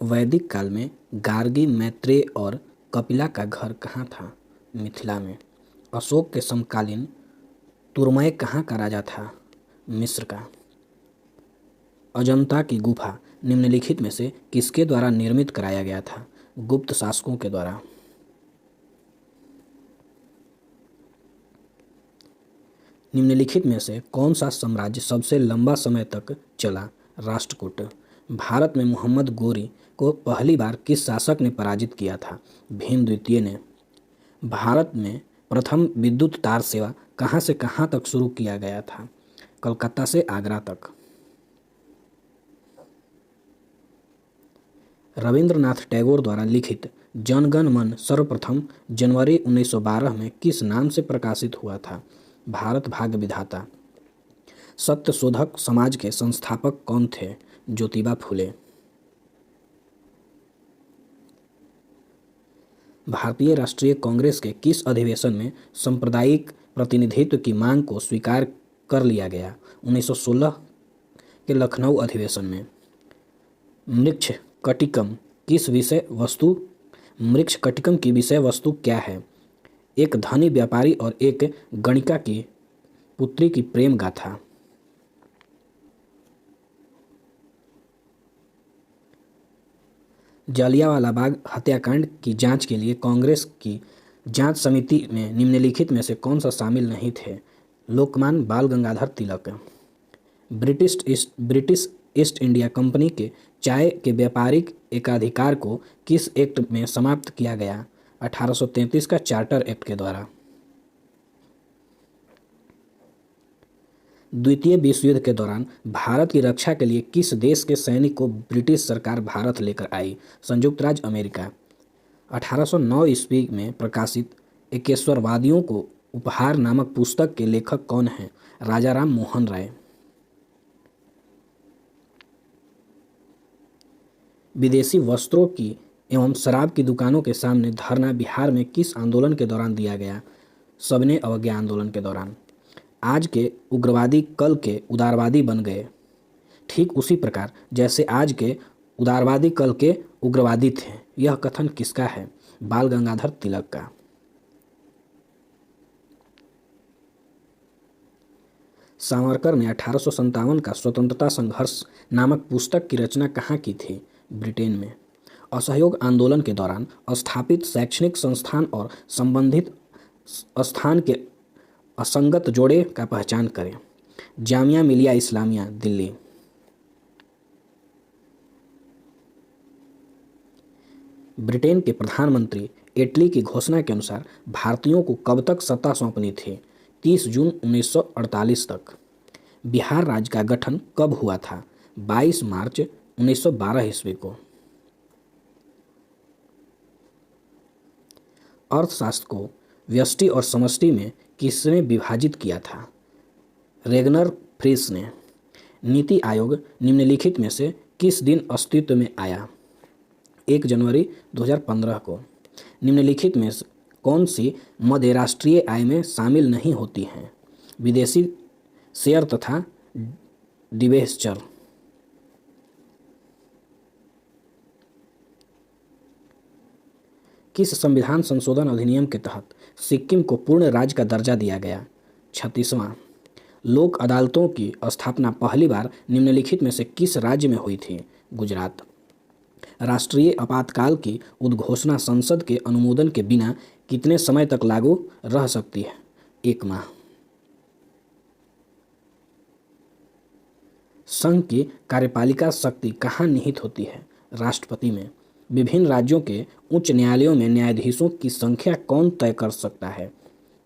वैदिक काल में गार्गी, मैत्रेय और कपिला का घर कहाँ था? मिथिला में। अशोक के समकालीन तुरमय कहाँ का राजा था? मिस्र का। अजंता की गुफा निम्नलिखित में से किसके द्वारा निर्मित कराया गया था? गुप्त शासकों के द्वारा। निम्नलिखित में से कौन सा साम्राज्य सबसे लंबा समय तक चला? राष्ट्रकूट। भारत में मोहम्मद गोरी को पहली बार किस शासक ने पराजित किया था? भीम द्वितीय ने। भारत में प्रथम विद्युत तार सेवा कहाँ से कहाँ तक शुरू किया गया था? कलकत्ता से आगरा तक। रविंद्रनाथ टैगोर द्वारा लिखित जन गण मन सर्वप्रथम जनवरी 1912 में किस नाम से प्रकाशित हुआ था? भारत भाग्य विधाता। सत्यशोधक समाज के संस्थापक कौन थे? ज्योतिबा फुले। भारतीय राष्ट्रीय कांग्रेस के किस अधिवेशन में सांप्रदायिक प्रतिनिधित्व की मांग को स्वीकार कर लिया गया? 1916 के लखनऊ अधिवेशन में। मृक्ष कटिकम किस विषय वस्तु मृक्ष कटिकम की विषय वस्तु क्या है? एक धनी व्यापारी और एक गणिका की पुत्री की प्रेम गाथा। जालियांवाला बाग हत्याकांड की जांच के लिए कांग्रेस की जांच समिति में निम्नलिखित में से कौन सा शामिल नहीं थे? लोकमान्य बाल Gangadhar Tilak. British east India company के चाय के व्यापारिक एकाधिकार को किस एक्ट में समाप्त किया गया? 1833 का चार्टर एक्ट के द्वारा। द्वितीय विश्व युद्ध के दौरान भारत की रक्षा के लिए किस देश के सैनिक को ब्रिटिश सरकार भारत लेकर आई? संयुक्त राज्य अमेरिका। 1809 ईस्वी में प्रकाशित एकेश्वरवादियों को उपहार नामक पुस्तक के लेखक कौन हैं? राजाराम मोहन राय। विदेशी वस्त्रों की एवं शराब की दुकानों के सामने धरना बिहार में किस आंदोलन के दौरान दिया गया? सबने अवज्ञा आंदोलन के दौरान। आज के उग्रवादी कल के उदारवादी बन गए, ठीक उसी प्रकार जैसे आज के उदारवादी कल के उग्रवादी थे। यह कथन किसका है? बाल गंगाधर तिलक का। सावरकर ने 1857 का स्वतंत्रता संघर्ष नामक पुस्तक की रचना कहाँ की थी? ब्रिटेन में। असहयोग आंदोलन के दौरान स्थापित शैक्षणिक संस्थान और संबंधित स्थान के असंगत जोड़े का पहचान करें। जामिया मिलिया इस्लामिया, दिल्ली। ब्रिटेन के प्रधानमंत्री एटली की घोषणा के अनुसार भारतीयों को कब तक सत्ता सौंपनी थी? 30 जून 1948 तक। बिहार राज्य का गठन कब हुआ था? 22 मार्च 1912 ईस्वी को। अर्थशास्त्र को व्यष्टि और समष्टि में किसने विभाजित किया था? रेगनर फ्रिस ने। नीति आयोग निम्नलिखित में से किस दिन अस्तित्व में आया? 1 जनवरी 2015 को। निम्नलिखित में से कौन सी मध्य राष्ट्रीय आय में शामिल नहीं होती हैं? विदेशी शेयर तथा डिबेंचर। किस संविधान संशोधन अधिनियम के तहत सिक्किम को पूर्ण राज्य का दर्जा दिया गया? 36वां। लोक अदालतों की स्थापना पहली बार निम्नलिखित में से किस राज्य में हुई थी? गुजरात। राष्ट्रीय आपातकाल की उद्घोषणा संसद के अनुमोदन के बिना कितने समय तक लागू रह सकती है? 1 माह। संघ की कार्यपालिका शक्ति कहाँ निहित होती है? राष्ट्रपति में। विभिन्न राज्यों के उच्च न्यायालयों में न्यायाधीशों की संख्या कौन तय कर सकता है?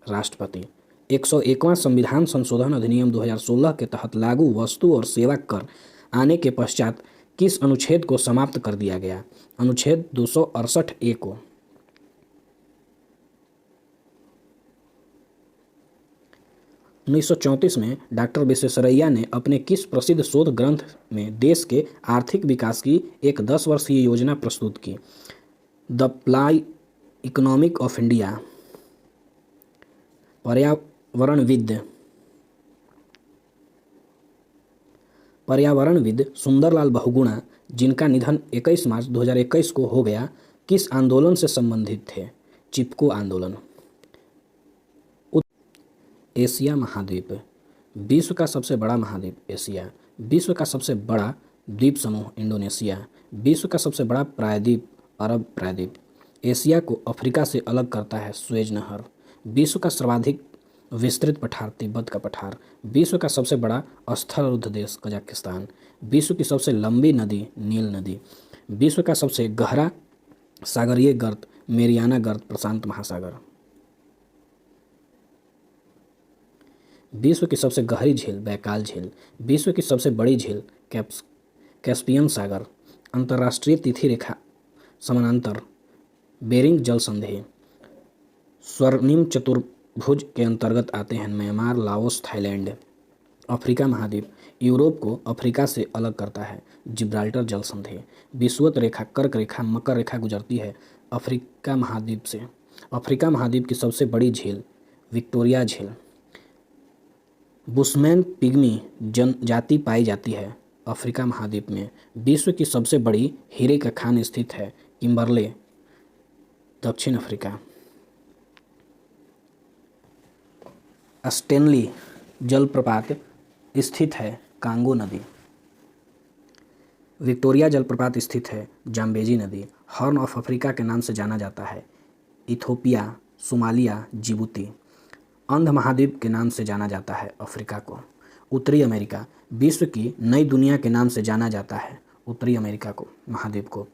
राष्ट्रपति। 101वां संविधान संशोधन अधिनियम 2016 के तहत लागू वस्तु और सेवा कर आने के पश्चात किस अनुच्छेद को समाप्त कर दिया गया? अनुच्छेद 268 को। 1934 में डॉक्टर विश्वेश्वरैया ने अपने किस प्रसिद्ध शोध ग्रंथ में देश के आर्थिक विकास की एक 10 वर्षीय योजना प्रस्तुत की? The ply economic of India. पर्यावरणविद। पर्यावरणविद सुंदरलाल बहुगुणा, जिनका निधन 21 मार्च 2021 को हो गया, किस आंदोलन से संबंधित थे? चिपको आंदोलन। एशिया महाद्वीप। विश्व का सबसे बड़ा महाद्वीप एशिया। विश्व का सबसे बड़ा द्वीप समूह इंडोनेशिया। विश्व का सबसे बड़ा प्रायद्वीप अरब प्रायद्वीप। एशिया को अफ्रीका से अलग करता है स्वेज नहर। विश्व का सर्वाधिक विस्तृत पठार तिब्बत का पठार। विश्व का सबसे बड़ा स्थलरुद्ध देश कजाकिस्तान। विश्व की सबसे लंबी नदी नील नदी। विश्व का सबसे गहरा सागरीय गर्त मेरियाना गर्त प्रशांत महासागर। विश्व की सबसे गहरी झील बैकाल झील। विश्व की सबसे बड़ी झील कैस्पियन सागर। अंतर्राष्ट्रीय तिथि रेखा समानांतर बेरिंग जल संधि। स्वर्णिम चतुर्भुज के अंतर्गत आते हैं म्यांमार, लाओस, थाईलैंड। अफ्रीका महाद्वीप। यूरोप को अफ्रीका से अलग करता है जिब्राल्टर जल संधि। विषुवत रेखा कर्क रेखा मकर रेखा गुजरती है अफ्रीका महाद्वीप से। अफ्रीका महाद्वीप की सबसे बड़ी झील विक्टोरिया झील। बुशमैन पिग्मी जनजाति पाई जाती है अफ्रीका महाद्वीप में। विश्व की सबसे बड़ी हीरे का खान स्थित है किम्बरले, दक्षिण अफ्रीका। स्टेनली जलप्रपात स्थित है कांगो नदी। विक्टोरिया जलप्रपात स्थित है जाम्बेजी नदी। हॉर्न ऑफ अफ्रीका के नाम से जाना जाता है इथोपिया, सोमालिया, जिबूती। अंध महाद्वीप के नाम से जाना जाता है अफ्रीका को। उत्तरी अमेरिका। विश्व की नई दुनिया के नाम से जाना जाता है उत्तरी अमेरिका को महाद्वीप को।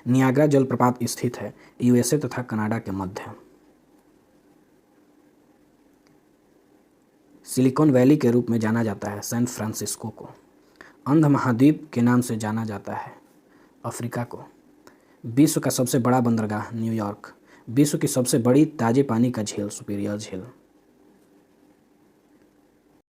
नियाग्रा जलप्रपात स्थित है यूएसए तथा कनाडा के मध्य। सिलिकॉन वैली के रूप में जाना जाता है सैन फ्रांसिस्को को। अंध महाद्वीप के नाम से जाना जाता है अफ्रीका को। विश्व का सबसे बड़ा बंदरगाह न्यूयॉर्क। विश्व की सबसे बड़ी ताजे पानी का झील सुपीरियर झील।